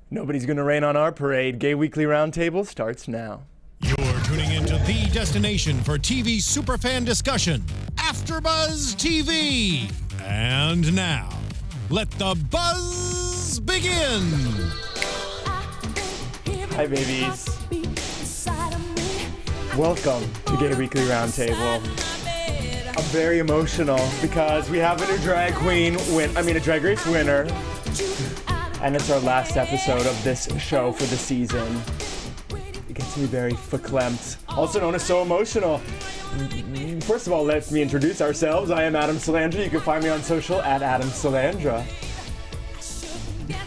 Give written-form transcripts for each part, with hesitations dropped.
Nobody's gonna rain on our parade. Gay Weekly Roundtable starts now. You're tuning into the destination for TV superfan discussion, AfterBuzz TV. And now, let the buzz begin. Hi, babies. Welcome to Gay Weekly Roundtable. I'm very emotional because we have a new drag queen a drag race winner. And it's our last episode of this show for the season. It gets me very verklempt, also known as so emotional. First of all, let me introduce ourselves. I am Adam Salandra. You can find me on social at Adam Salandra.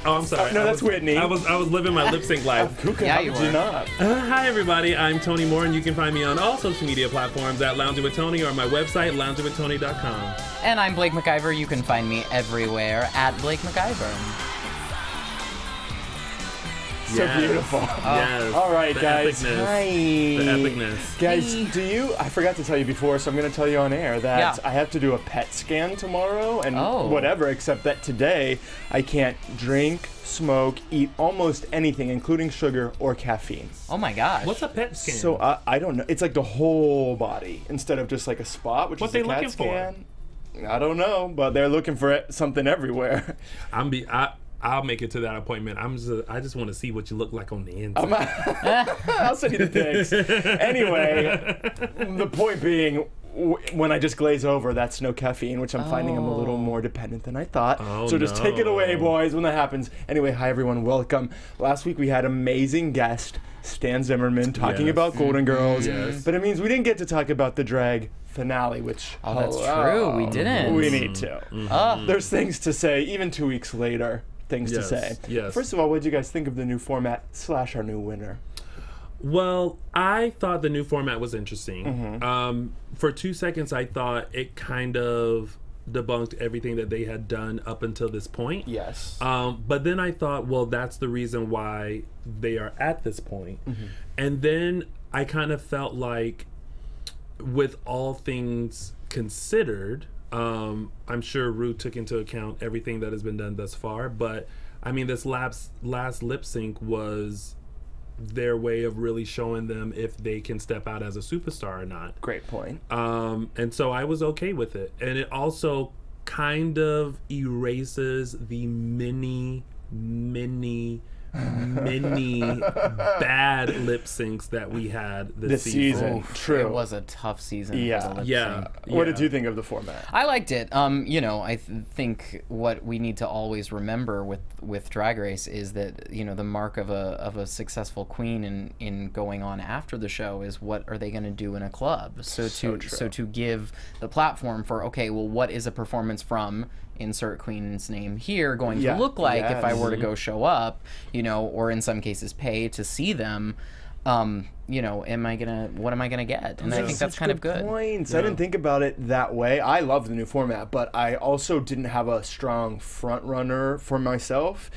Oh, I'm sorry. No, that's Whitney. I was living my lip sync life. How did you not? Hi, everybody. I'm Tony Moore, and you can find me on all social media platforms at Lounging with Tony or my website, loungingwithtony.com. And I'm Blake McIver. You can find me everywhere at Blake McIver. So beautiful. Yes. All right, the guys. Epicness. Hi. The epicness. Guys, I forgot to tell you before, so I'm going to tell you on air that I have to do a PET scan tomorrow and whatever, except that today I can't drink, smoke, eat almost anything, including sugar or caffeine. Oh my gosh. What's a PET scan? So I don't know. It's like the whole body instead of just like a spot, which What is they a CAT looking scan. I don't know, but they're looking for something everywhere. I'll make it to that appointment. I just want to see what you look like on the inside. I'll send you the pics. Anyway, the point being, when I just glaze over, that's no caffeine, which I'm finding I'm a little more dependent than I thought. So just take it away, boys, when that happens. Anyway, hi everyone, welcome. Last week we had amazing guest, Stan Zimmerman, talking about Golden Girls. But it means we didn't get to talk about the drag finale, which that's true. We didn't. We need to. There's things to say, even 2 weeks later. Things to say. First of all, what did you guys think of the new format / our new winner? Well, I thought the new format was interesting. For 2 seconds, I thought it kind of debunked everything that they had done up until this point. Yes. But then I thought, well, that's the reason why they are at this point. And then I kind of felt like, with all things considered, I'm sure Rue took into account everything that has been done thus far, but I mean, this last lip sync was their way of really showing them if they can step out as a superstar or not. Great point. And so I was okay with it. And it also kind of erases the many bad lip syncs that we had this season. True. It was a tough season. For the lip sync. What did you think of the format? I liked it. I think what we need to always remember with Drag Race is that, the mark of a successful queen in going on after the show is what are they going to do in a club. So to give the platform for, okay, well, what is a performance from insert queen's name here going to look like if I were to go show up, or in some cases pay to see them, what am I gonna get? And I think that's kind of good. Points. I didn't think about it that way. I love the new format, but I also didn't have a strong front runner for myself.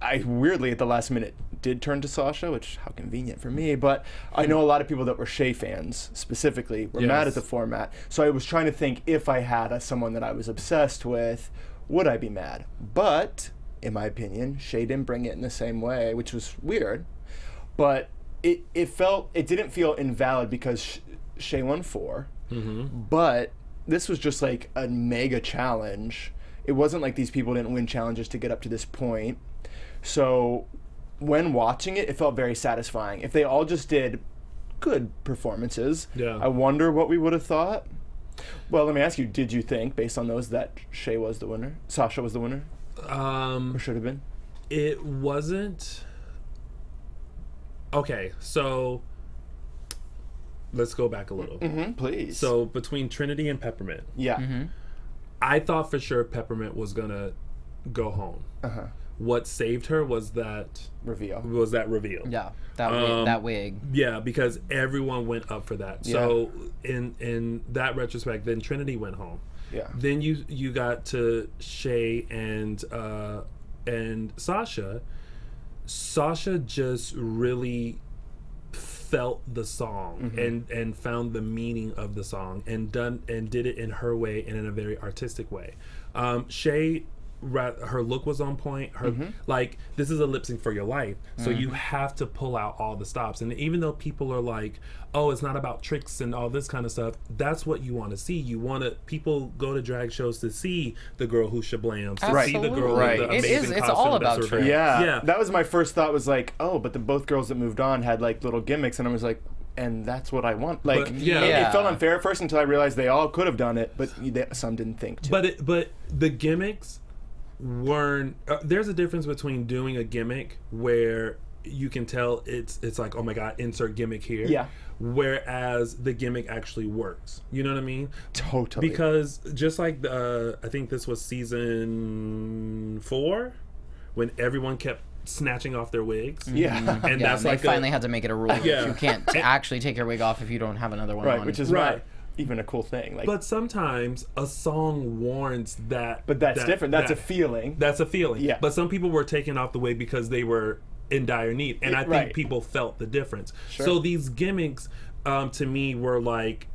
I weirdly at the last minute did turn to Sasha, which how convenient for me, but I know a lot of people that were Shay fans specifically were mad at the format. So I was trying to think, if I had someone that I was obsessed with, would I be mad? But in my opinion, Shay didn't bring it in the same way, which was weird. But it didn't feel invalid because Shay won 4. But this was just like a mega challenge. It wasn't like these people didn't win challenges to get up to this point. So when watching it, it felt very satisfying. If they all just did good performances, I wonder what we would have thought. Well, let me ask you, did you think, based on those, that Sasha was the winner? Or should have been? It wasn't. Okay, so let's go back a little. Please. So between Trinity and Peppermint. I thought for sure Peppermint was going to go home. What saved her was that reveal. Yeah, that wig. Yeah, because everyone went up for that. So in that retrospect, then Trinity went home. Then you got to Shay and Sasha. Sasha just really felt the song and found the meaning of the song and did it in her way and in a very artistic way. Shay her look was on point. Her like, this is a lip sync for your life, so you have to pull out all the stops. And even though people are like, oh, it's not about tricks and all this kind of stuff, that's what you want to see. You want to, people go to drag shows to see the girl who shablams, to see the girl with the amazing it's costume all and about that's her tricks. yeah. That was my first thought, was like, oh, but the both girls that moved on had like little gimmicks, and I was like, and that's what I want. Like, But, it felt unfair at first until I realized they all could have done it, but some didn't think to. But the gimmicks weren't. There's a difference between doing a gimmick where you can tell it's like, oh my god, insert gimmick here. Yeah. Whereas the gimmick actually works. You know what I mean? Totally. Because just like I think this was season 4, when everyone kept snatching off their wigs. Yeah. And that's they like finally had to make it a rule that Yeah. you can't actually take your wig off if you don't have another one Right, on. which is Right. not even a cool thing. Like, But sometimes a song warrants that. but that's different. That's a feeling. That's a feeling. Yeah. But some people were taking off the wig because they were in dire need, and I think Right. people felt the difference. Sure. So these gimmicks, to me, were like,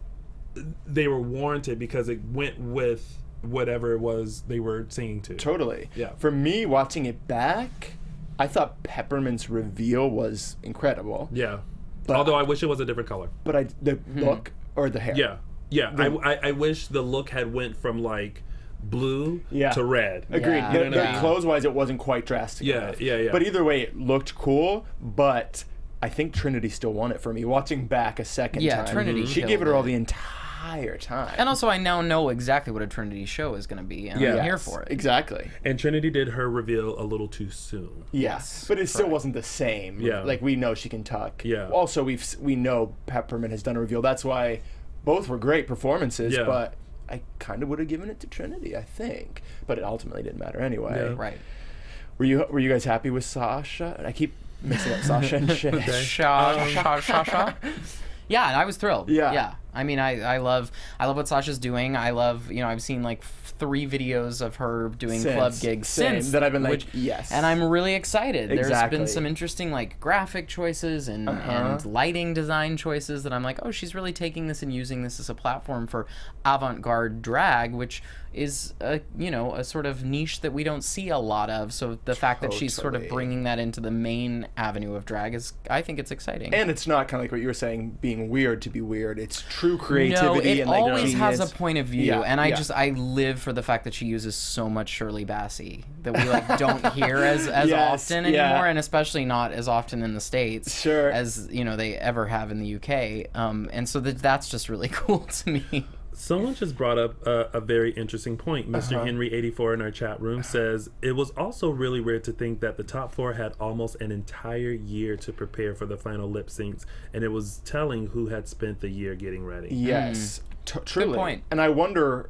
they were warranted because it went with whatever it was they were singing to. Totally. Yeah. For me, watching it back, I thought Peppermint's reveal was incredible. Yeah. But- Although I wish it was a different color. But the look or the hair. Yeah. Yeah. I wish the look had went from like blue Yeah. to red. Agreed. Yeah. You know what I The mean? clothes-wise, it wasn't quite drastic Yeah, enough. yeah. But either way, it looked cool. But I think Trinity still won it for me. Watching back a second time, Trinity she killed gave it her all it. the entire time. And also, I now know exactly what a Trinity show is going to be, and I'm here Yes, for it. Exactly. And Trinity did her reveal a little too soon. Yes, but it still wasn't the same. Yeah. Like, we know she can tuck. Yeah. Also, we know Peppermint has done a reveal. That's why both were great performances. Yeah. But I kind of would have given it to Trinity, I think. But it ultimately didn't matter anyway. Yeah. Right. Were you guys happy with Sasha? And I keep mixing up Sasha and Shay. Sha. Yeah, and I was thrilled. Yeah. I mean, I love what Sasha's doing. I love, I've seen like 3 videos of her doing club gigs since that I've been like, yes. and I'm really excited. There's Exactly. been some interesting like graphic choices and lighting design choices that I'm like, oh, she's really taking this and using this as a platform for avant-garde drag, which is a sort of niche that we don't see a lot of. So the fact that she's sort of Totally. bringing that into the main avenue of drag I think it's exciting. And it's not kind of like what you were saying, being weird to be weird. It's true creativity. No, it and like always has a genius. point of view, Yeah, and I yeah. live for the fact that she uses so much Shirley Bassey that we like don't hear as Yes, often yeah. anymore, and especially not as often in the States, Sure. as they ever have in the UK. And so that's just really cool to me. Someone just brought up a very interesting point. Mr. Henry84 in our chat room says, it was also really weird to think that the top 4 had almost an entire year to prepare for the final lip syncs, and it was telling who had spent the year getting ready. Yes, truly. Good point. And I wonder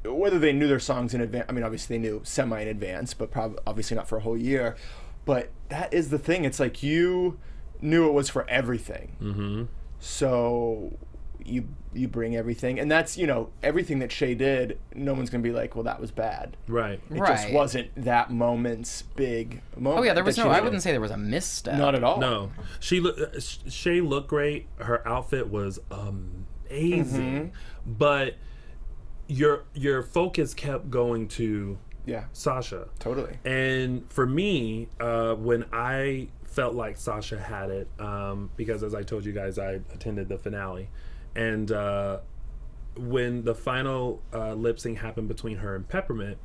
whether they knew their songs in advance. I mean, obviously they knew semi in advance, but probably obviously not for a whole year. But that is the thing. It's like you knew it was for everything. Mm-hmm. So you bring everything, and that's everything that Shay did. No one's gonna be like, well, that was bad. Right. It just wasn't that moment's big moment. Oh yeah, there was that no. she I did. wouldn't say there was a misstep. Not at all. No. Shay looked great. Her outfit was amazing. But your focus kept going to Yeah. Sasha. Totally. And for me, when I felt like Sasha had it, because as I told you guys, I attended the finale, and when the final lip sync happened between her and Peppermint,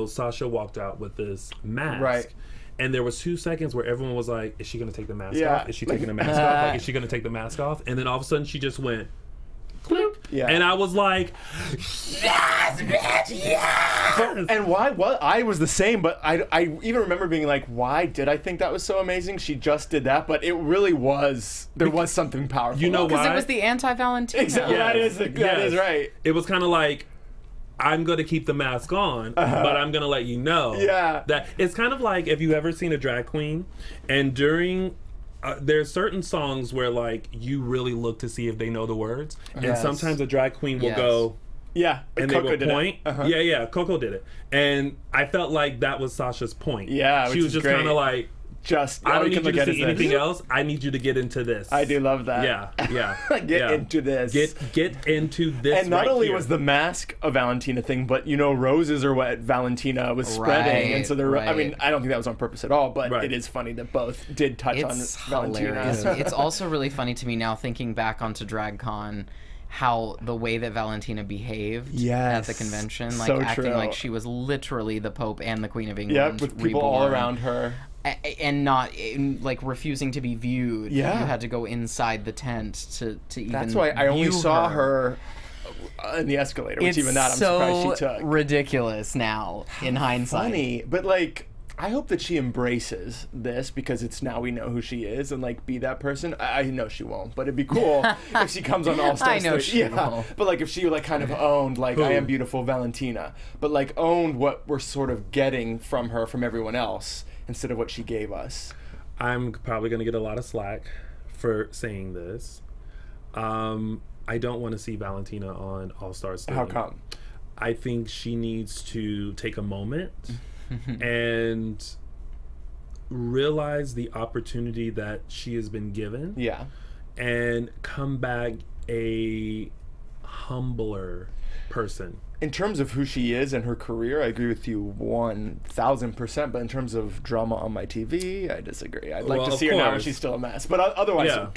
Sasha walked out with this mask. Right. And there was 2 seconds where everyone was like, is she going to take the mask Yeah. off? Is she taking the mask off? Like, is she going to take the mask off? And then all of a sudden she just went, click. Yeah. And I was like, yes, bitch, yes! And why? What? I was the same, but I even remember being like, why did I think that was so amazing? She just did that, but it really was. There was something powerful. You know because why? it was the anti-Valentino. Exactly. Yes. That is right. It was kind of like, I'm going to keep the mask on, but I'm going to let you know. Yeah. That it's kind of like, if you ever seen a drag queen, and during there's certain songs where like you really look to see if they know the words, and Yes. sometimes a drag queen will Yes. go, Yeah. and Coco they will did it. point. Yeah, Coco did it, and I felt like that was Sasha's point. Yeah, she which was is just great. kind of like just I don't all need can you look to at see is this. anything else. I need you to get into this. I do love that. Yeah. Get into this. Get into this. And not right only here. was the mask a Valentina thing, but roses are what Valentina was spreading, and so they're. I mean, I don't think that was on purpose at all, but it is funny that both did touch on Valentina. Hilarious. It's also really funny to me now thinking back onto DragCon, how the way that Valentina behaved at the convention, like so acting true. like she was literally the Pope and the Queen of England. Yep, with people all around her. And not like refusing to be viewed. Yeah. You had to go inside the tent to even. That's why I only saw her in the escalator, which even that I'm surprised she took. Ridiculous now in hindsight. Funny, but like I hope that she embraces this because it's now we know who she is and like be that person. I know she won't, but it'd be cool if she comes on All Star. I know she will. But like if she like kind of owned like I am beautiful Valentina, but like owned what we're sort of getting from her from everyone else instead of what she gave us. I'm probably going to get a lot of slack for saying this. I don't want to see Valentina on All Stars 3. How come? I think she needs to take a moment and realize the opportunity that she has been given. Yeah. And come back a humbler person. In terms of who she is and her career, I agree with you 1,000%. But in terms of drama on my TV, I disagree. I'd like to see her now when she's still a mess. But otherwise,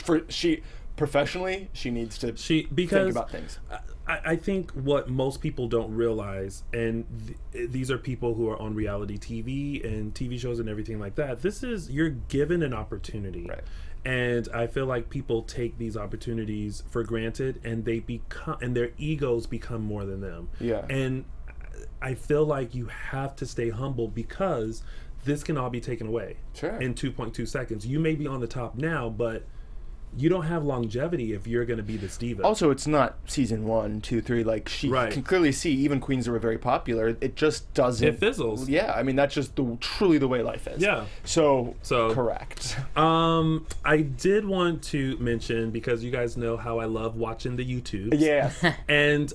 professionally, she needs to think about things. I think what most people don't realize, and these are people who are on reality TV and TV shows and everything like that. You're given an opportunity. Right. And I feel like people take these opportunities for granted, and their egos become more than them. Yeah. And I feel like you have to stay humble because this can all be taken away in 2.2 seconds. You may be on the top now, but you don't have longevity if you're going to be this diva. Also, it's not season 1, 2, 3. Like she can clearly see, even queens that were very popular, it just doesn't. It fizzles. Yeah, I mean that's just truly the way life is. Yeah. So correct. I did want to mention, because you guys know how I love watching the YouTubes. Yes. And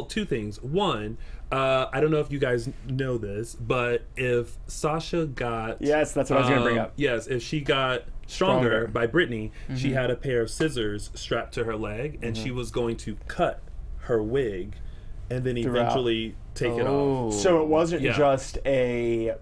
two things. One, I don't know if you guys know this, but if Sasha got that's what I was going to bring up. Yes, if she got Stronger by Britney, she had a pair of scissors strapped to her leg, and she was going to cut her wig and then eventually take it off. So it wasn't just a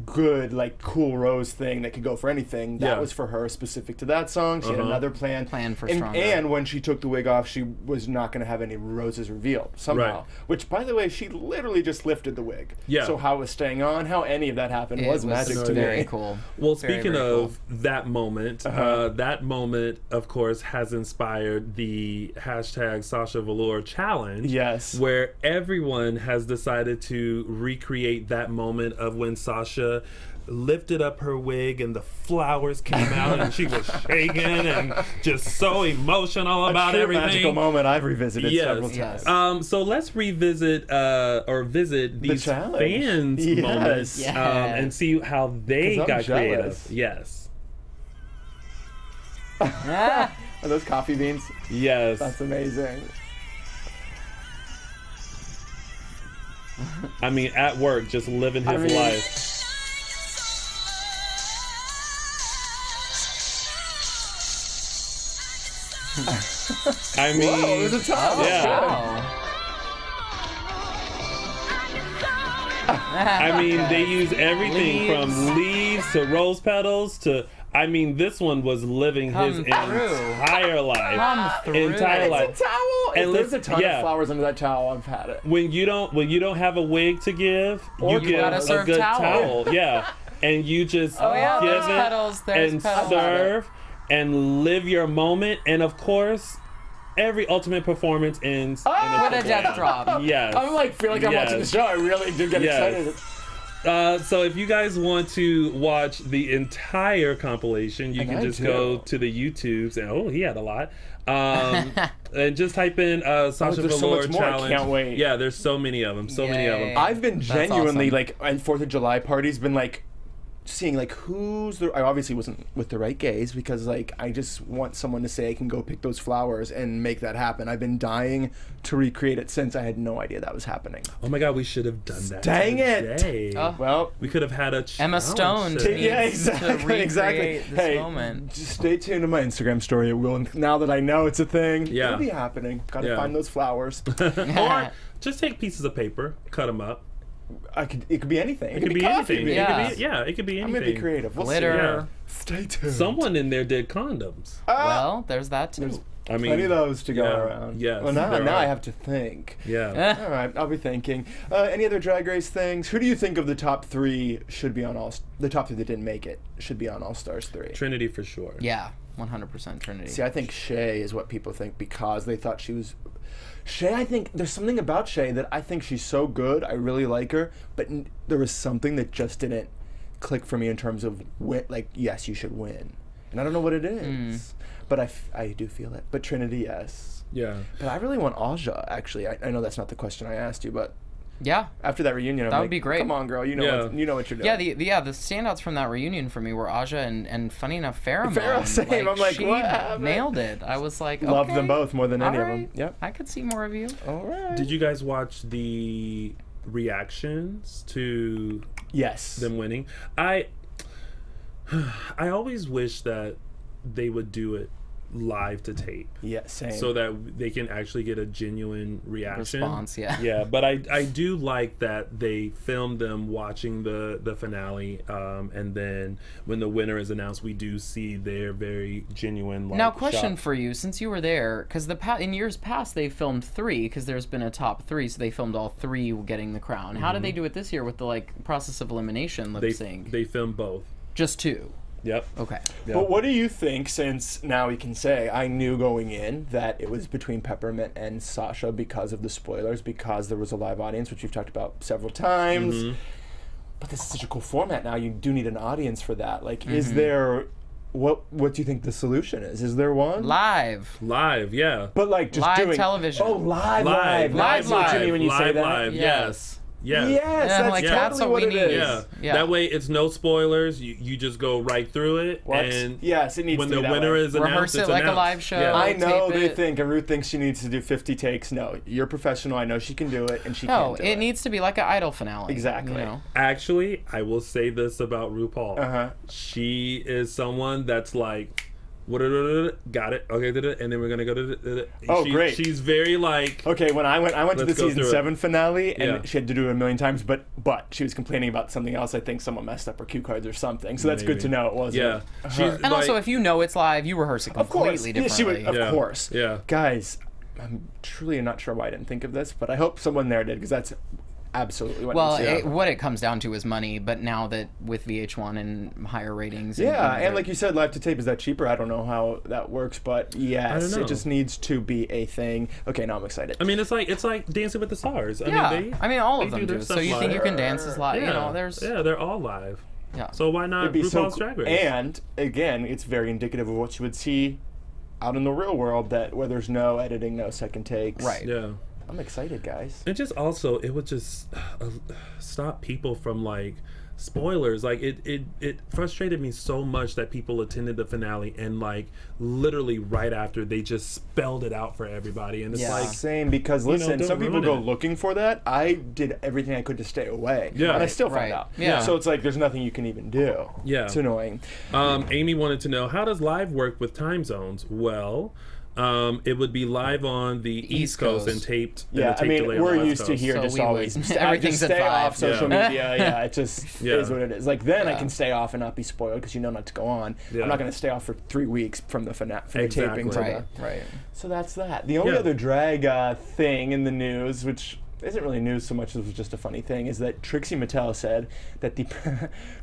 good like cool rose thing that could go for anything. That was for her, specific to that song. She had another plan for Stronger. And when she took the wig off, she was not going to have any roses revealed somehow. Which, by the way, she literally just lifted the wig. So how it was staying on, how any of that happened was magic to me. Very cool. Well, speaking of that moment, that moment, of course, has inspired the hashtag Sasha Velour challenge. Yes. Where everyone has decided to recreate that moment of when Sasha lifted up her wig and the flowers came out and she was shaking and just so emotional about everything. Magical moment I've revisited several times. So let's revisit or visit these fans' moments and see how they got creative. Yes. Are those coffee beans? Yes. That's amazing. I mean, at work, just living his life. I mean, whoa, there's a towel. I mean, they use everything from leaves to rose petals to. I mean, this one was living his entire life. Entire life. It's a towel. And there's a ton of flowers under that towel, I've had it. When you don't have a wig to give, you give a good towel. Yeah, and you just give it and serve. And live your moment, and of course, every ultimate performance ends with a death drop. Yes, I'm like feel like I'm watching the show. I really do get excited. So if you guys want to watch the entire compilation, you can just go to the YouTubes and he had a lot. And just type in Sasha Velour so challenge. I can't wait. Yeah, there's so many of them. So many of them. I've been genuinely like at 4th of July parties been like seeing like I obviously wasn't with the right gays because like I just want someone to say I can go pick those flowers and make that happen. I've been dying to recreate it since I had no idea that was happening. Oh my God, we should have done that. Dang today. it! Well, we could have had a Emma Stone challenge. yeah, exactly. This Hey, moment. just stay tuned to my Instagram story. It will, now that I know it's a thing. Yeah. It'll be happening. Got to Yeah. find those flowers. Or just take pieces of paper, cut them up. It could be anything. It could be coffee. anything. Yeah. It could be anything. I'm gonna be creative. We'll Glitter. see. Stay tuned. Someone in there did condoms. Well, there's that too. I mean, Plenty of those to go yeah, around. yes, Well, now there I are. have to think. Yeah. All right, I'll be thinking. Any other Drag Race things? Who do you think of the top 3 should be on the top 3 that didn't make it should be on All Stars 3? Trinity for sure. Yeah, 100% Trinity. See, I think Shay is what people think because they thought she was. Shay, I think there's something about Shay that I think she's so good. I really like her, but there was something that just didn't click for me in terms of like, yes, you should win, and I don't know what it is, but I do feel it. But Trinity, yes. Yeah. But I really want Aja. Actually, I know that's not the question I asked you, but Yeah. after that reunion, I'm That would like, be great. Come on, girl, you know Yeah. what you're doing. Yeah, the standouts from that reunion for me were Aja and funny enough, Pheromone. Pharrell, same. I'm like, she what happened? nailed it. I was like, Love okay, them both more than any of them. alright. Yep. I could see more of you. All right. Did you guys watch the reactions to Yes. them winning? I always wish that they would do it live to tape Yeah, same. so that they can actually get a genuine reaction Response, yeah. Yeah, but I do like that they filmed them watching the finale, and then when the winner is announced, we do see their very genuine Now, question shot. for you, since you were there, because in years past they filmed 3, because there's been a top 3, so they filmed all 3 getting the crown. How did they do it this year with the like process of elimination lip sync? They filmed both. Just 2. Yep. Okay. Yeah. But what do you think, since now we can say I knew going in that it was between Peppermint and Sasha because of the spoilers, because there was a live audience, which you've talked about several times. Mm-hmm. But this is such a cool format now. You do need an audience for that. Like, is there... What do you think the solution is? Is there one? Live. Live, yeah. But like just Live doing... television. Oh, live. Live, I see what you mean when you say that. live, yes. Yes. Yes, Yeah, that's like, totally that's what what we it need. is. Yeah. Yeah. That way it's no spoilers. You just go right through it. What? And Yes, it needs when to be the that winner way. is announced, Rehearse it it's like a announced. live show. Yeah. I know tape they it. think, and Ruth thinks she needs to do 50 takes. No, you're professional. I know she can do it, and she No, can do it needs to be like an Idol finale. Exactly. You know? Actually, I will say this about RuPaul. Uh-huh. She is someone that's like, got it, okay, and then we're gonna go to. Oh, great. She's very like. Okay, when I went to the Let's go season through it. 7 finale, and Yeah. she had to do it a million times, but she was complaining about something else. I think someone messed up her cue cards or something. So that's good Maybe. to know it wasn't. Yeah. her. She's- And also, Like- if you know it's live, you rehearse it Of course, completely yeah, she would. differently. Of course, Yeah. Guys, I'm truly not sure why I didn't think of this, but I hope someone there did because that's absolutely what. Well, needs to happen. what it comes down to is money, but now that with VH1 and higher ratings... Yeah, and they're- like you said, live to tape, is that cheaper? I don't know how that works, but yes, know. it just needs to be a thing. Okay, now I'm excited. I mean, it's like Dancing with the Stars. Yeah, I mean, all of they them do their do. So stuff you live. think you can dance as live? Yeah, You know, there's... yeah, they're all live. Yeah. So why not It'd be RuPaul's so Drag Race? And again, it's very indicative of what you would see out in the real world, that where there's no editing, no second takes. Right. Yeah. I'm excited, guys. And just also, it would just stop people from like spoilers. Like it frustrated me so much that people attended the finale and like literally right after they just spelled it out for everybody, and it's Yeah. like, Same, because listen, don't some people ruin go it. looking for that. I did everything I could to stay away. Yeah. And I still found Right. out. Yeah. So it's like there's nothing you can even do. Yeah. It's annoying. Amy wanted to know, how does live work with time zones? Well, it would be live on the East Coast Coast. and taped. and Yeah, the I tape mean, delay on we're the West used to Coast. here So just we would- always everything's just at stay 5. off social Yeah. media. Yeah, it just Yeah. is what it is. Like then I Yeah. can stay off and not be spoiled because you know not to go on. Yeah. I'm not going to stay off for 3 weeks from the from the Exactly. taping to Right, the. right. So that's that. The only Yeah. other drag thing in the news, which isn't really news so much as it was just a funny thing, is that Trixie Mattel said that the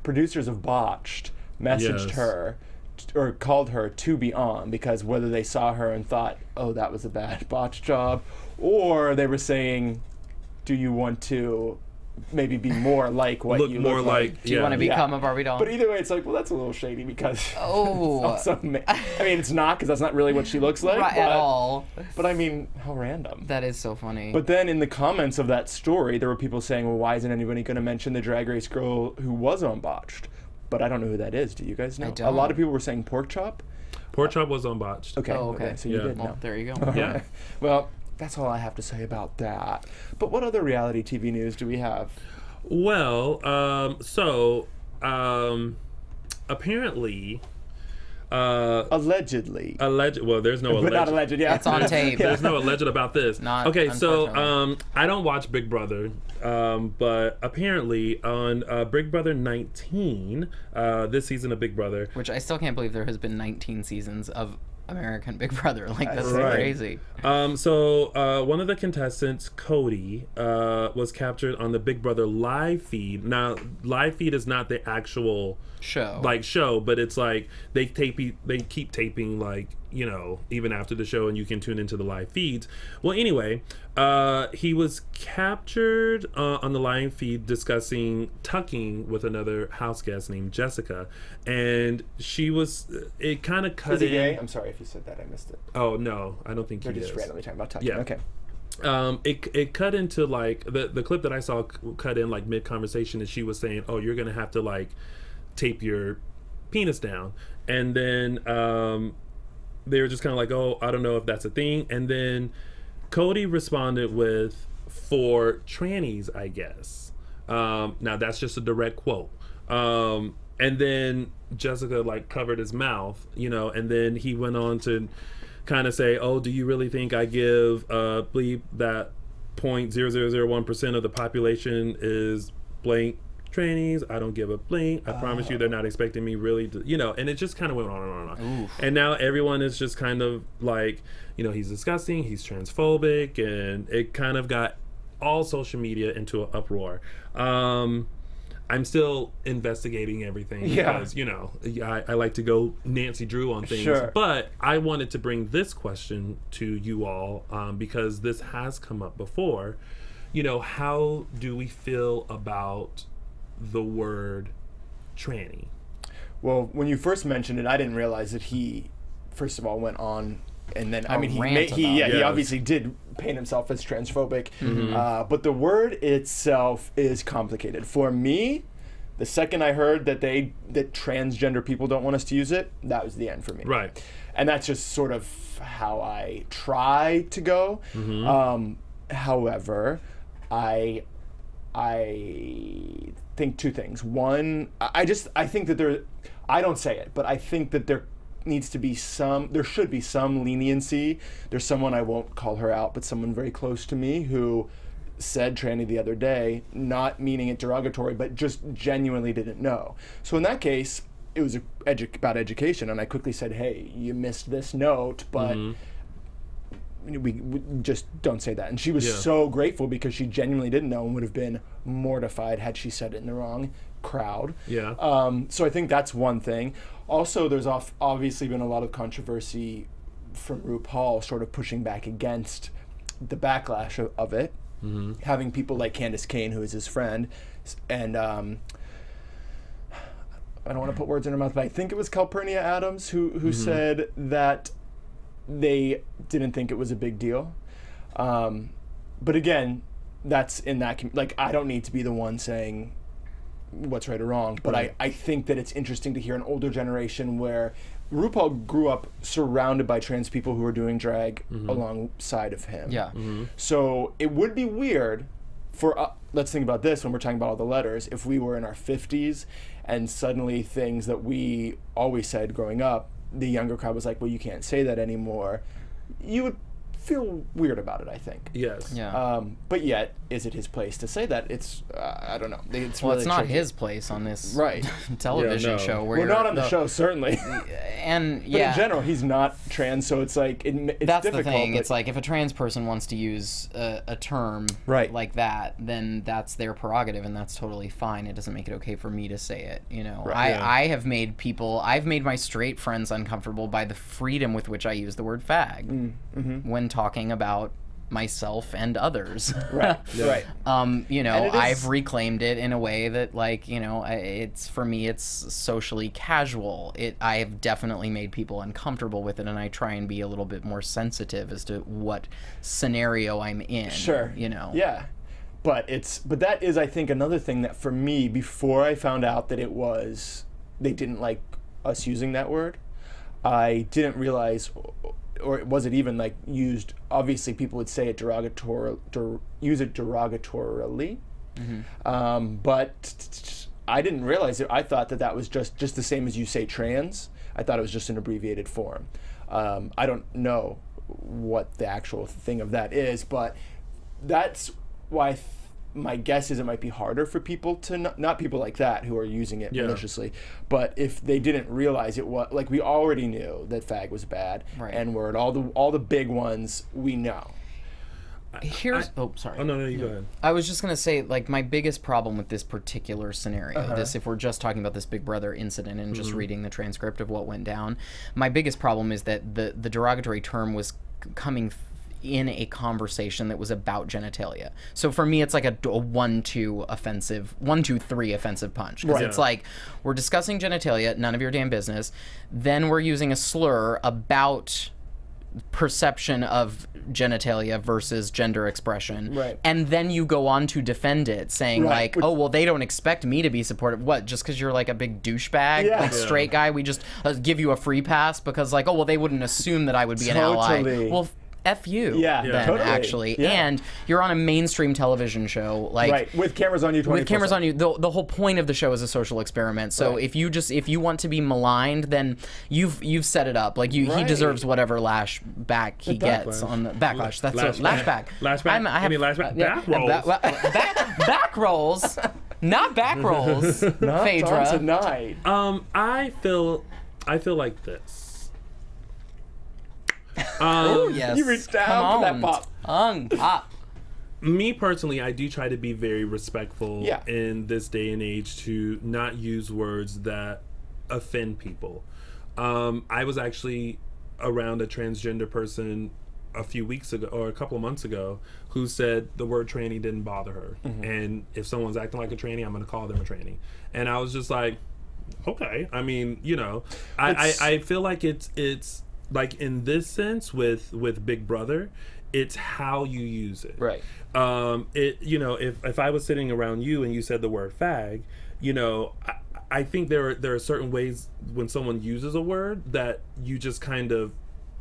producers of Botched messaged Yes. her or called her to be on because whether they saw her and thought, oh, that was a bad botch job, or they were saying, do you want to maybe be more like what Look you more look like. Do you want to Yeah. become a Barbie doll? But either way, it's like, well, that's a little shady because Oh. it's also, I mean, it's not because that's not really what she looks like. Right, but, at all. But I mean, how random. That is so funny. But then in the comments of that story, there were people saying, well, why isn't anybody going to mention the Drag Race girl who was on Botched? but I don't know who that is. Do you guys know? I A don't. lot of people were saying Porkchop. Porkchop was on Botched. Okay. Oh, okay. So you Yeah. did know. Well, there you go. Yeah. Well, that's all I have to say about that. But what other reality TV news do we have? Well, apparently, Allegedly. well, there's no But alleged. not alleged, yeah. It's on tape. There's no alleged about this. Not, okay, so unfortunately. I don't watch Big Brother, but apparently on Big Brother 19, this season of Big Brother, Which I still can't believe there has been 19 seasons of American Big Brother. Like, that's Right. crazy. so one of the contestants, Cody, was captured on the Big Brother live feed. Now, live feed is not the actual show, but it's like they keep taping, like, you know, even after the show, and you can tune into the live feeds. Well, anyway, he was captured on the live feed discussing tucking with another house guest named Jessica, and it kind of cut Is he in. gay? I'm sorry if you said that. I missed it. Oh no, I don't think They're he just is. randomly talking about tucking. Yeah. Okay. It cut into, like, the clip that I saw cut in, like, mid conversation, and she was saying, "Oh, you're gonna have to, like, tape your penis down," and then they were just kind of like, "Oh, I don't know if that's a thing," and then Cody responded with, "For trannies, I guess." Now that's just a direct quote. And then Jessica, like, covered his mouth, you know, and then he went on to kind of say, "Oh, do you really think I give bleep that 0.0001% of the population is blank trannies? I don't give a blink. I promise you they're not expecting me really to," you know, and it just kind of went on and on and on. Oof. And now everyone is just kind of like, you know, he's disgusting, he's transphobic, and it kind of got all social media into an uproar. I'm still investigating everything because, you know, I like to go Nancy Drew on things. Sure. But I wanted to bring this question to you all because this has come up before. You know, how do we feel about the word tranny? Well, when you first mentioned it, I didn't realize that he, first of all, went on, and then I mean he rant about it. he Yes. obviously did paint himself as transphobic, Mm-hmm. but the word itself is complicated. For me, the second I heard that transgender people don't want us to use it, that was the end for me. Right. And that's just sort of how I try to go. However, I think two things. One, I think that I don't say it, but I think that there should be some leniency. There's someone, I won't call her out, but someone very close to me who said tranny the other day, not meaning it derogatory, but just genuinely didn't know. So in that case, it was about education, and I quickly said, "Hey, you missed this note, but we just don't say that." And she was so grateful because she genuinely didn't know and would have been mortified had she said it in the wrong crowd. Yeah. So I think that's one thing. Also, there's obviously been a lot of controversy from RuPaul sort of pushing back against the backlash of it. Having people like Candace Kane, who is his friend, and I don't want to put words in her mouth, but I think it was Calpurnia Adams who said that they didn't think it was a big deal. But again, that's in that, like, I don't need to be the one saying what's right or wrong, but Right. I think that it's interesting to hear an older generation where RuPaul grew up surrounded by trans people who were doing drag alongside of him. Yeah. So it would be weird for, let's think about this when we're talking about all the letters, if we were in our 50s and suddenly things that we always said growing up, the younger crowd was like, well, you can't say that anymore. You would feel weird about it, I think. Yes. Yeah. But yet, is it his place to say that? It's, I don't know. It's Well, really it's not tricky. his place on this Right. television Yeah, no. show. Where We're not on the show, certainly. And But yeah, in general, he's not trans, so it's like it's that's difficult. the thing. but- It's like if a trans person wants to use a term Right. like that, then that's their prerogative, and that's totally fine. It doesn't make it okay for me to say it. You know, Right. I've made my straight friends uncomfortable by the freedom with which I use the word fag when talking about myself and others. right, right. You know, And it is- I've reclaimed it in a way that, like, you know, it's, for me, it's socially casual. I have definitely made people uncomfortable with it, and I try and be a little bit more sensitive as to what scenario I'm in. Sure. You know. Yeah. But that is, I think, another thing that for me, before I found out that it was they didn't like us using that word. I didn't realize, or was it even like used? Obviously, people would say it use it derogatorily, but I didn't realize it. I thought that was just the same as you say trans. I thought it was just an abbreviated form. I don't know what the actual thing of that is, but that's why my guess is it might be harder for people to not people like that who are using it maliciously, but if they didn't realize it was like we already knew that fag was bad, and we're at all the big ones we know. Here's sorry. Oh no, you go ahead. I was just gonna say, like, my biggest problem with this particular scenario, if we're just talking about this Big Brother incident and just reading the transcript of what went down, my biggest problem is that the derogatory term was coming in a conversation that was about genitalia. So for me, it's like a 1-2 offensive, 1-2-3 offensive punch. Because it's like, we're discussing genitalia, none of your damn business. Then we're using a slur about perception of genitalia versus gender expression, and then you go on to defend it, saying like, oh well, they don't expect me to be supportive. What, just because you're like a big douchebag, like straight guy, we just give you a free pass because like, oh well, they wouldn't assume that I would be an ally. Well, F you, actually. And you're on a mainstream television show, like with cameras on you. With cameras on you. The whole point of the show is a social experiment. So if you want to be maligned, then you've set it up. Like he deserves whatever lash back he gets on the backlash. That's lashback. Lashback. I mean lashback. Back rolls. Back rolls. Not back rolls. Phaedra. Tonight. I feel like this. Oh yes, you reached down for that pop. Pop. Me personally, I do try to be very respectful in this day and age to not use words that offend people. I was actually around a transgender person a few weeks ago or a couple of months ago who said the word tranny didn't bother her, and if someone's acting like a tranny, I'm going to call them a tranny. And I was just like, okay. I mean, you know, I feel like it's like in this sense with Big Brother, it's how you use it. Right. It, you know, if I was sitting around you and you said the word fag, you know, I think there are certain ways when someone uses a word that you just kind of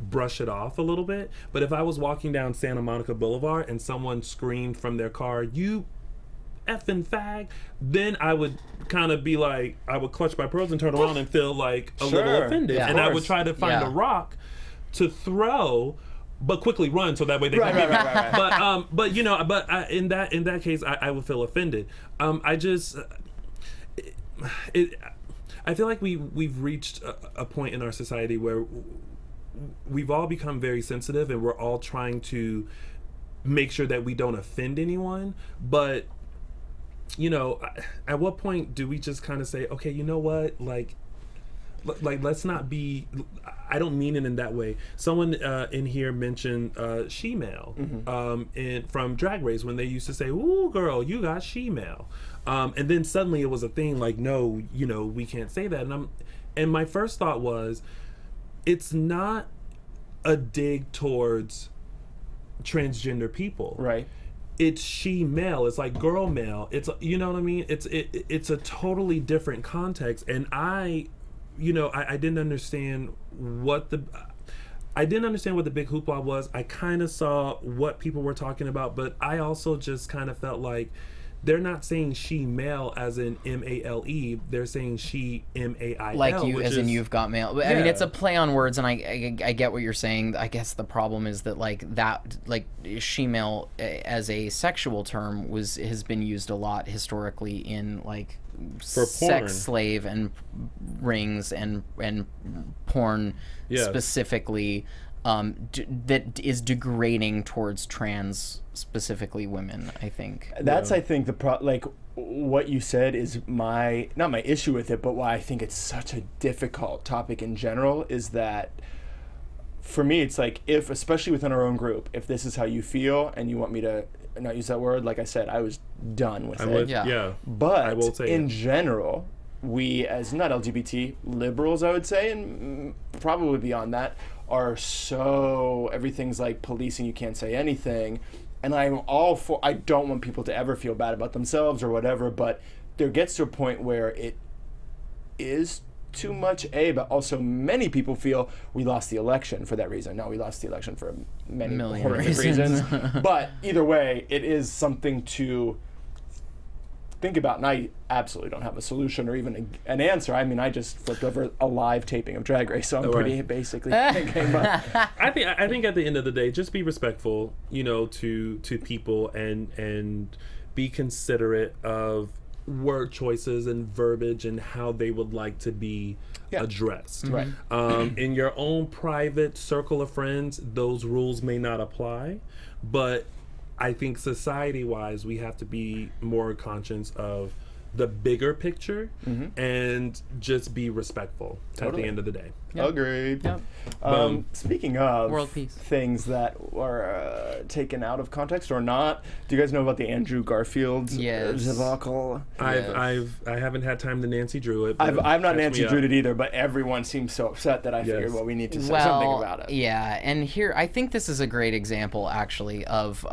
brush it off a little bit. But if I was walking down Santa Monica Boulevard and someone screamed from their car, "You effing fag," then I would kind of be like, I would clutch my pearls and turn around and feel like a little offended, and I would try to find a rock to throw, but quickly run so that way they can get me. But you know, in that case, I would feel offended. I feel like we've reached a point in our society where we've all become very sensitive, and we're all trying to make sure that we don't offend anyone, but you know, at what point do we just kind of say, okay, you know what, like let's not be, I don't mean it in that way. Someone in here mentioned she-male from Drag Race, when they used to say, "Ooh girl, you got she-male," and then suddenly it was a thing like, no, you know, we can't say that. And my first thought was, it's not a dig towards transgender people, right? It's she-male. It's like girl male. It's, you know what I mean? It's a totally different context. And I didn't understand what the big hoopla was. I kind of saw what people were talking about, but I also just kind of felt like they're not saying she-male as in M-A-L-E. They're saying she M-A-I-L. Like you, as in you've got male. I mean, it's a play on words, and I get what you're saying. I guess the problem is that like she-male as a sexual term has been used a lot historically in like sex slave and rings and porn specifically. That is degrading towards trans, specifically women, I think. That's, I think, like what you said is not my issue with it, but why I think it's such a difficult topic in general is that for me, it's like, if, especially within our own group, if this is how you feel and you want me to not use that word, like I said, I was done with it. But I will say in general, we as not LGBT liberals, I would say, and probably beyond that, are so, everything's like policing, you can't say anything, and I'm all for, I don't want people to ever feel bad about themselves or whatever, but there gets to a point where it is too much, but also many people feel we lost the election for that reason. No, we lost the election for many horrific reasons. But either way, it is something to think about, and I absolutely don't have a solution or even an answer. I mean, I just flipped over a live taping of Drag Race, so I'm pretty basically thinking. But I think at the end of the day, just be respectful, to people and be considerate of word choices and verbiage and how they would like to be addressed. Right. In your own private circle of friends, those rules may not apply, but I think society-wise, we have to be more conscious of the bigger picture and just be respectful at the end of the day. Yep. Agreed. Yep. Speaking of world peace, things that were taken out of context or not, do you guys know about the Andrew Garfield debacle? I haven't had time to Nancy Drew it. I've not Nancy Drew it either, but everyone seems so upset that I figured, well, we need to say something about it. Yeah, and here I think this is a great example, actually, of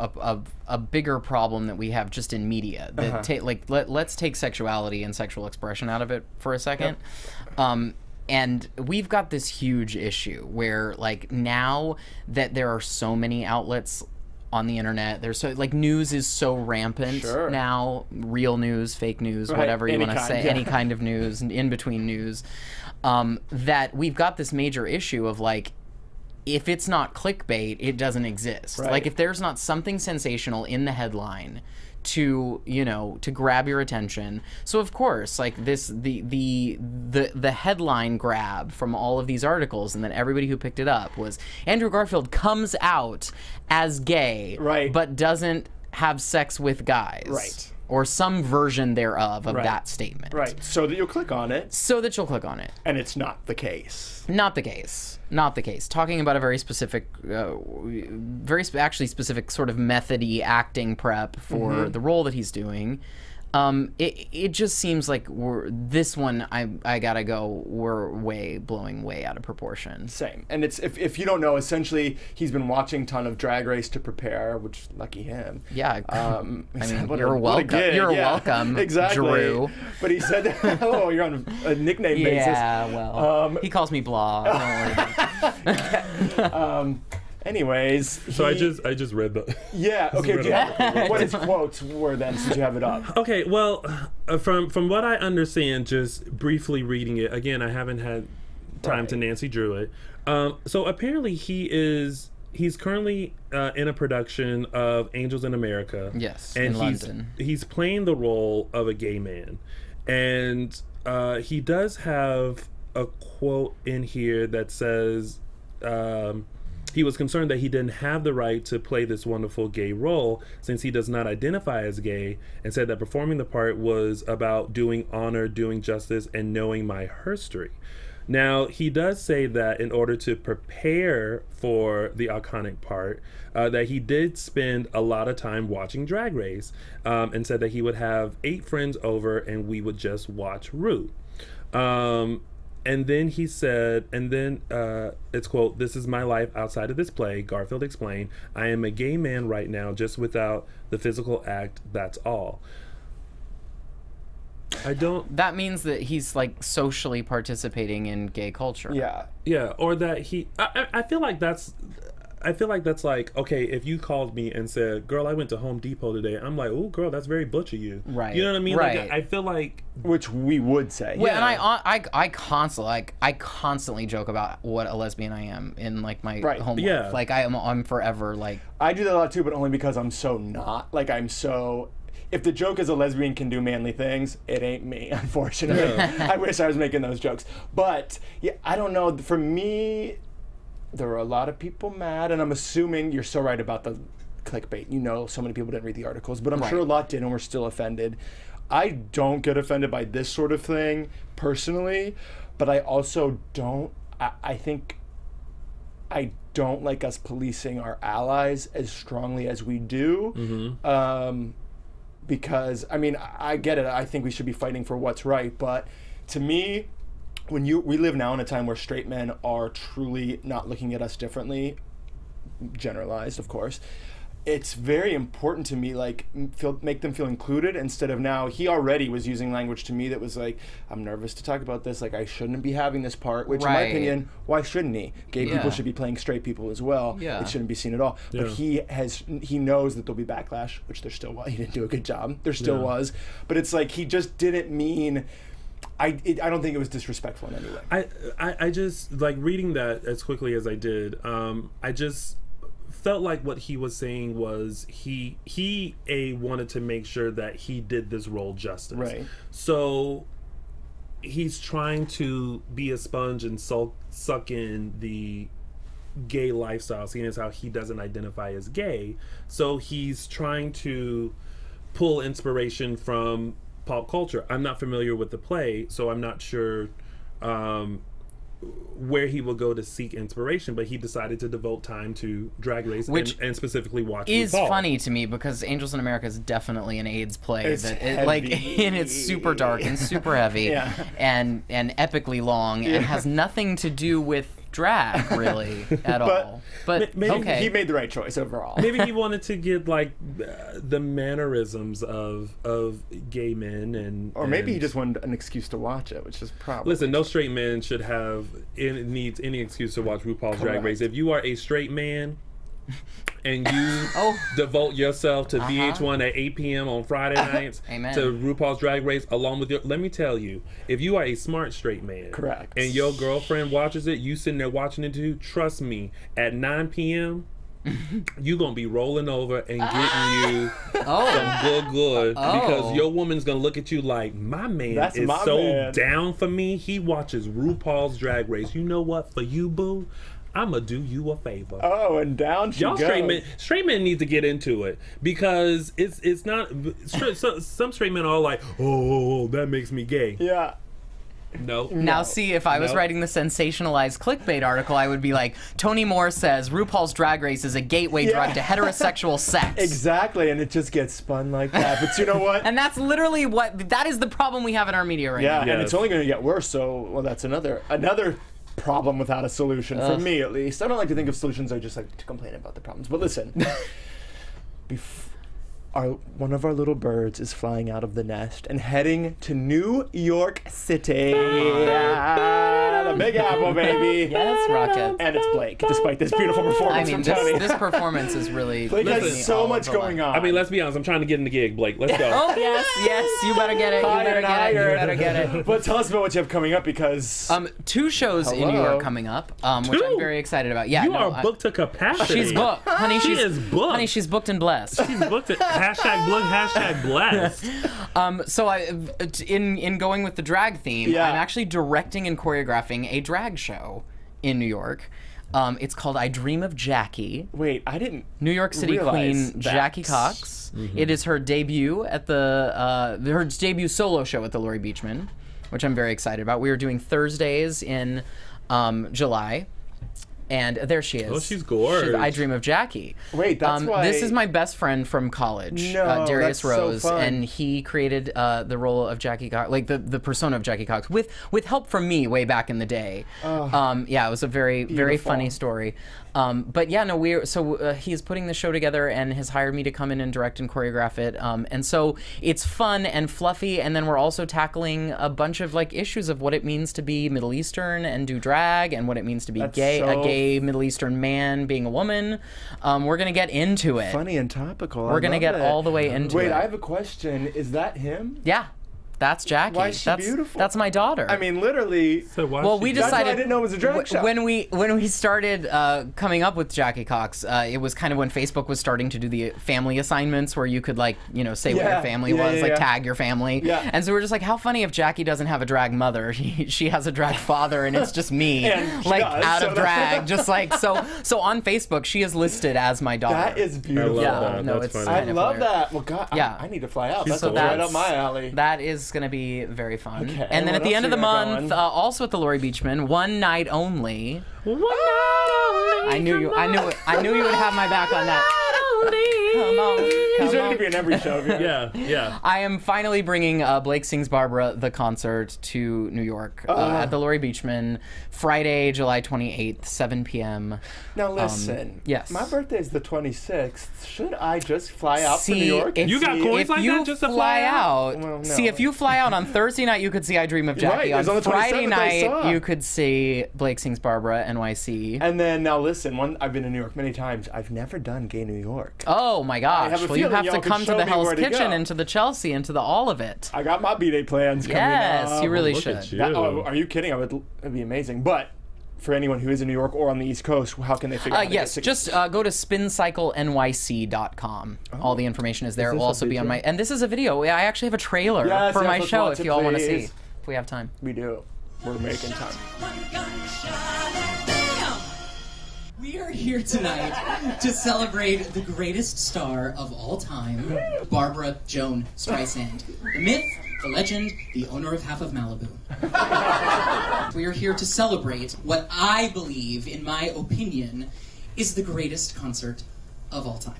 a bigger problem that we have just in media. That let's take sexuality and sexual expression out of it for a second. Yep. And we've got this huge issue where, like, now that there are so many outlets on the internet, there's so, like, news is so rampant now, real news, fake news, whatever you want to say, any kind of news, in between news, that we've got this major issue of, like, if it's not clickbait, it doesn't exist. Like, if there's not something sensational in the headline to grab your attention. So of course, like, the headline grab from all of these articles, and then everybody who picked it up, was Andrew Garfield comes out as gay, but doesn't have sex with guys. Or some version thereof of that statement. So that you'll click on it. And it's not the case. Not the case. Talking about a very specific, specific sort of method-y acting prep for the role that he's doing. It just seems like this one, I gotta go, we're blowing way out of proportion. Same. And it's, if you don't know, essentially he's been watching a ton of Drag Race to prepare, which, lucky him. Yeah. I mean, you're welcome. You're welcome, exactly. Drew. But he said, oh, you're on a nickname basis. Yeah, well, he calls me Blah. Don't worry about it. Anyways, so I just read the. Yeah. Okay. What his quotes were then, since you have it up? Okay. Well, from what I understand, just briefly reading it again, I haven't had time to Nancy Drew it. So apparently he's currently in a production of Angels in America. Yes. And in London. He's playing the role of a gay man, and he does have a quote in here that says. He was concerned that he didn't have the right to play this wonderful gay role since he does not identify as gay, and said that performing the part was about doing honor, doing justice, and knowing my history. Now, he does say that in order to prepare for the iconic part, that he did spend a lot of time watching Drag Race, and said that he would have 8 friends over and we would just watch Ru. And then he said, it's quote, "This is my life outside of this play," Garfield explained. "I am a gay man right now, just without the physical act, that's all." That means that he's, like, socially participating in gay culture. Yeah. Yeah, or that I feel like that's like, okay, if you called me and said, "Girl, I went to Home Depot today," I'm like, "Oh, girl, that's very butch of you." Right. You know what I mean? Right. Like, I feel like, which we would say. Well, and I constantly joke about what a lesbian I am in, like, my home life. Like, I'm forever, like. I do that a lot too, but only because I'm so not. Like, I'm so. If the joke is a lesbian can do manly things, it ain't me, unfortunately. I wish I was making those jokes, but yeah, I don't know. For me, there were a lot of people mad, and I'm assuming you're so right about the clickbait. So many people didn't read the articles, but I'm sure a lot did and were still offended. I don't get offended by this sort of thing personally, but I also don't. I think I don't like us policing our allies as strongly as we do. Because, I mean, I get it. I think we should be fighting for what's right, but to me, we live now in a time where straight men are truly not looking at us differently, generalized, of course. it's very important to me, like, make them feel included, instead of now, he already was using language to me that was like, I'm nervous to talk about this, like, I shouldn't be having this part, which in my opinion, why shouldn't he? Gay people should be playing straight people as well. It shouldn't be seen at all. But he knows that there'll be backlash, which there still was. He didn't do a good job. There still was. But it's like, he just didn't mean... I don't think it was disrespectful in any way. I just, like, reading that as quickly as I did, I just felt like what he was saying was he wanted to make sure that he did this role justice. Right. So he's trying to be a sponge and suck in the gay lifestyle, seeing as how he doesn't identify as gay. So he's trying to pull inspiration from pop culture. I'm not familiar with the play, so I'm not sure where he will go to seek inspiration, but he decided to devote time to Drag Race, and specifically watch is RuPaul. Funny to me because Angels in America is definitely an AIDS play It's heavy. And it's super dark and super heavy and epically long and has nothing to do with drag really at all. But maybe he made the right choice overall. Maybe he wanted to get like the mannerisms of gay men, or maybe he just wanted an excuse to watch it, which is probably... Listen, no straight man should needs any excuse to watch RuPaul's Drag Race. If you are a straight man and you devote yourself to VH1 at 8 p.m. on Friday nights to RuPaul's Drag Race along with let me tell you, if you are a smart straight man, correct, and your girlfriend watches it, you sitting there watching it too, trust me, at 9 p.m. you gonna be rolling over and getting you some good because your woman's gonna look at you like, my man is so down for me, he watches RuPaul's Drag Race. You know what, for you, boo, I'ma do you a favor. Oh, and down she goes. Straight men need to get into it, because it's not some straight men are like, oh, that makes me gay. Yeah. No. Now, see, if I was writing the sensationalized clickbait article, I would be like, Tony Moore says RuPaul's Drag Race is a gateway drug to heterosexual sex. Exactly, and it just gets spun like that. But you know what? And that's literally that is the problem we have in our media right now. Yeah, and it's only going to get worse. So, well, that's another problem without a solution, for me at least. I don't like to think of solutions, I just like to complain about the problems. But listen, one of our little birds is flying out of the nest and heading to New York City. The Big Apple, baby. Yes, Rocket. And it's Blake, despite this beautiful performance from Tony. This performance is really... Blake has so much going on. I mean, let's be honest, I'm trying to get in the gig, Blake. Let's go. Oh, yes, you better get it. You better get it. But tell us about what you have coming up, because... 2 shows in New York coming up, which I'm very excited about. Yeah, you are booked to capacity. She's booked. Honey, she is booked. Honey, she's booked and blessed. She's booked it. Hashtag booked, hashtag blessed. So in going with the drag theme, I'm actually directing and choreographing a drag show in New York. It's called I Dream of Jackie. Wait, I didn't New York City queen Jackie Cox. It is her debut at her debut solo show at the Laurie Beachman, which I'm very excited about. We are doing Thursdays in July. And there she is. Oh, she's gorgeous. I Dream of Jackie. Wait, that's why... This is my best friend from college, Darius Rose, and he created the role of Jackie Cox, like the persona of Jackie Cox, with help from me way back in the day. Yeah, it was a very funny story. But yeah, no, he's putting the show together and has hired me to come in and direct and choreograph it. And so it's fun and fluffy, and then we're also tackling a bunch of like issues of what it means to be Middle Eastern and do drag, and what it means to be a gay Middle Eastern man being a woman. We're gonna get into it. Funny and topical. We're gonna get all the way into it. Wait, I have a question. Is that him? Yeah. That's Jackie. Why is she beautiful? That's my daughter. I mean, literally. So we decided. That's why I didn't know it was a drag show. When we started coming up with Jackie Cox, it was kind of when Facebook was starting to do the family assignments, where you could say what your family was, tag your family. Yeah. And so we're just like, how funny if Jackie doesn't have a drag mother, she has a drag father, and it's just me, out of drag, just like so. So on Facebook, she is listed as my daughter. That is beautiful. I love that. I love that. Well, God, I need to fly out. That's right up my alley. That is going to be very fun. Okay, and then at the end of the month, also at the Laurie Beachman, one night only. One night only. I knew you would have my back on that. He's ready need to be in every show. Yeah. I am finally bringing Blake Sings Barbara, the concert, to New York at the Laurie Beachman, Friday, July 28th, 7 p.m. Now listen. Yes. My birthday is the 26th. Should I just fly out to New York? You got coins like that just to fly out? Well, no. See, if you fly out on Thursday night, you could see I Dream of Jackie. Right, on Friday 27th I saw. night, you could see Blake Sings Barbara, NYC. And then now listen, I've been to New York many times. I've never done Gay New York. Oh my gosh! have a Well, you feeling have y'all to could come to show the me Hell's where to Kitchen go. and to the Chelsea and to the all of it. I got my B-Day plans coming Yes, up. you really Look should. at you. Are you kidding? It'd be amazing. But for anyone who is in New York or on the East Coast, how can they figure out how to Yes, get just go to spincyclenyc.com. All the information is there. It this will a also be on video? my... And this is a video. I actually have a trailer Yes, for yes, my let's show watch if it, you all want to see. please. If we have time. We do. We're making time. We are here tonight to celebrate the greatest star of all time, Barbara Joan Streisand. The myth, the legend, the owner of half of Malibu. We are here to celebrate what I believe, in my opinion, is the greatest concert of all time.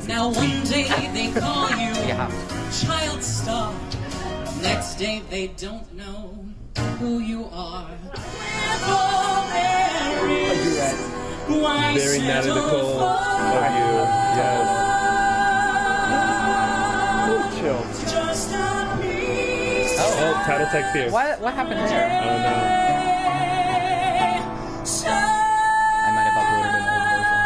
Now one day they call you child star. Next day they don't know who you are. Very Natalie Nicole of you. Yes. Chills. Oh, title text here. What happened there? I don't know. I might have uploaded an old version.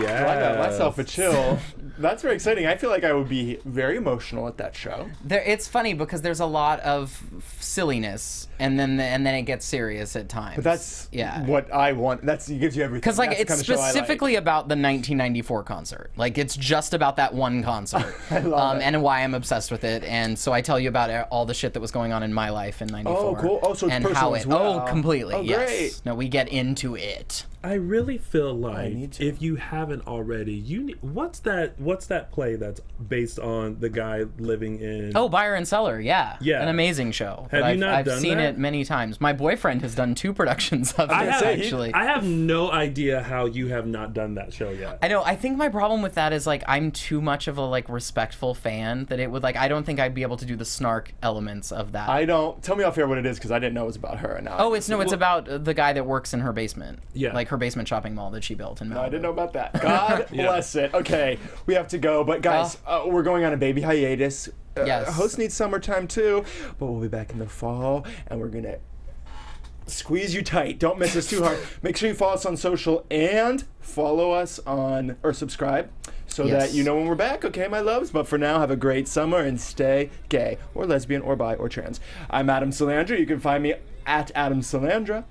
Yeah. Well, I got myself a chill. That's very exciting. I feel like I would be very emotional at that show. It's funny because there's a lot of silliness, and then it gets serious at times. But that's what I want. It gives you everything. Because like That's the it's kind of show I like. specifically about the 1994 concert. Like it's just about that one concert, I love it. and why I'm obsessed with it. And so I tell you about all the shit that was going on in my life in '94. Oh, cool. Oh, so it's and personal how as it. well. Oh, completely. Oh, yes. great. No, we get into it. I really feel need like to. if you haven't already, you need, what's that play that's based on the guy living in? Oh, Buyer and Seller, yeah. Yeah. An amazing show. Have you not I've done seen that? it many times. My boyfriend has done 2 productions of it, actually. I have no idea how you have not done that show yet. I know. I think my problem with that is like I'm too much of a like respectful fan that it would like I don't think I'd be able to do the snark elements of that. I don't. Tell me off air what it is because I didn't know it was about her. And now Oh, it's about the guy that works in her basement. Yeah. Like her basement shopping mall that she built in Malibu. I didn't know about that. God bless it. Okay, we have to go. But guys, we're going on a baby hiatus. Yes. Host needs summertime too, but we'll be back in the fall, and we're gonna squeeze you tight. Don't miss us too hard. Make sure you follow us on social and follow us on or subscribe so that you know when we're back. Okay, my loves. But for now, have a great summer and stay gay or lesbian or bi or trans. I'm Adam Salandra. You can find me at Adam Salandra.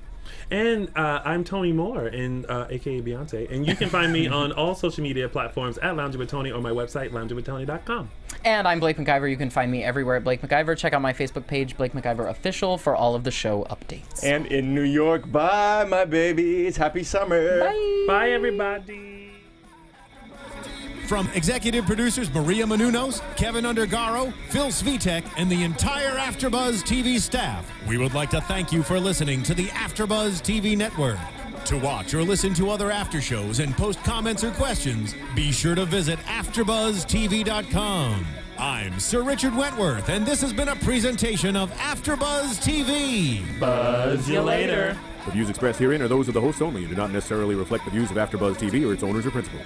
And I'm Tony Moore, aka Beyonce, and you can find me on all social media platforms at Lounging with Tony or my website, loungingwithtony.com. And I'm Blake McIver. You can find me everywhere at Blake McIver. Check out my Facebook page, Blake McIver Official, for all of the show updates. And in New York, bye, my babies. Happy summer. Bye. Bye, everybody. From executive producers Maria Menounos, Kevin Undergaro, Phil Svitek, and the entire AfterBuzz TV staff, we would like to thank you for listening to the AfterBuzz TV network. To watch or listen to other after shows and post comments or questions, be sure to visit AfterBuzzTV.com. I'm Sir Richard Wentworth, and this has been a presentation of AfterBuzz TV. Buzz you later. The views expressed herein are those of the hosts only and do not necessarily reflect the views of AfterBuzz TV or its owners or principals.